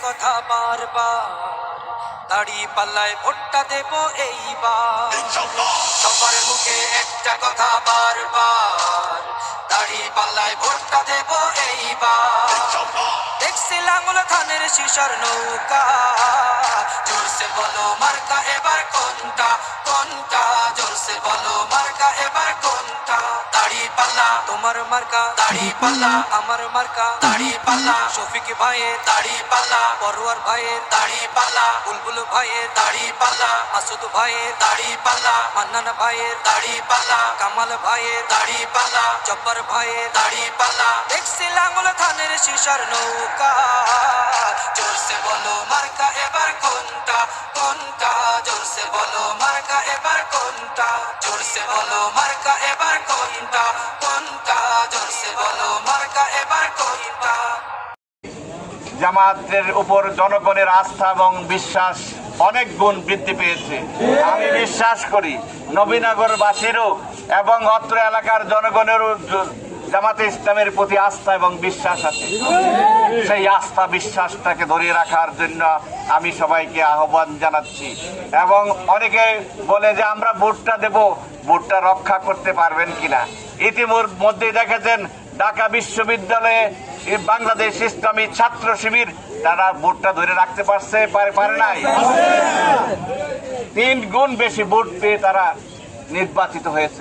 কথা বারবার, দাড়ি পাল্লায় ভোটটা দেব এইবার। সবার মুখে একটা কথা বারবার, দাড়ি পাল্লায় ভোটটা দেব এইবার। দেখছি লাঙ্গল ধানের শিশার নৌকা, জোরসে বলো মার্কা এবার কোনটা কোনটা, জোরসে বলো মার্কা এবার কোনটা। দাড়ি পাল্লা তোমার মার্কা, দাড়ি পাল্লা আমার মার্কা, দাড়ি পাল্লা শফিক ভাইয়ের দাড়ি পাল্লা, পরোয়ার ভাইয়ের দাড়ি পাল্লা, বুলবুল ভাইয়ের দাড়ি পাল্লা, মাসুদ ভাইয়ের দাড়ি পাল্লা, মান্নান ভাইয়ের দাড়ি পাল্লা, কামাল ভাইয়ের দাড়ি পাল্লা, জব্বার ভাইয়ের দাড়ি পাল্লা। দেখছি লাঙ্গল ধানের শিশার নৌকা, জোরসে বলো মার্কা এবার কোনটা কোনটা, জোরসে বলো মার্কা এবার কোনটা, জোরসে বলো মার্কা এবার কোনটা কোনটা, জোরসে বলো মার্কা এবার কোনটা। জামাতের উপর জনগণের আস্থা এবং বিশ্বাস অনেক গুণ বৃদ্ধি পেয়েছে। আমি বিশ্বাস করি নবীনগরবাসীরও এবং অত্র এলাকার জনগণেরও জামাতে ইসলামের প্রতি আস্থা এবং বিশ্বাস আছে। সেই আস্থা বিশ্বাসটাকে ধরে রাখার জন্য আমি সবাইকে আহ্বান জানাচ্ছি। এবং অনেকে বলে যে আমরা ভোটটা দেব, ভোটটা রক্ষা করতে পারবেন কিনা। ইতিমধ্যে দেখেছেন ঢাকা বিশ্ববিদ্যালয়ে বাংলাদেশ ইসলামী ছাত্র শিবির তারা ভোটটা ধরে রাখতে পারে নাই। 3 গুণ বেশি ভোট পেয়ে তারা নির্বাচিত হয়েছে।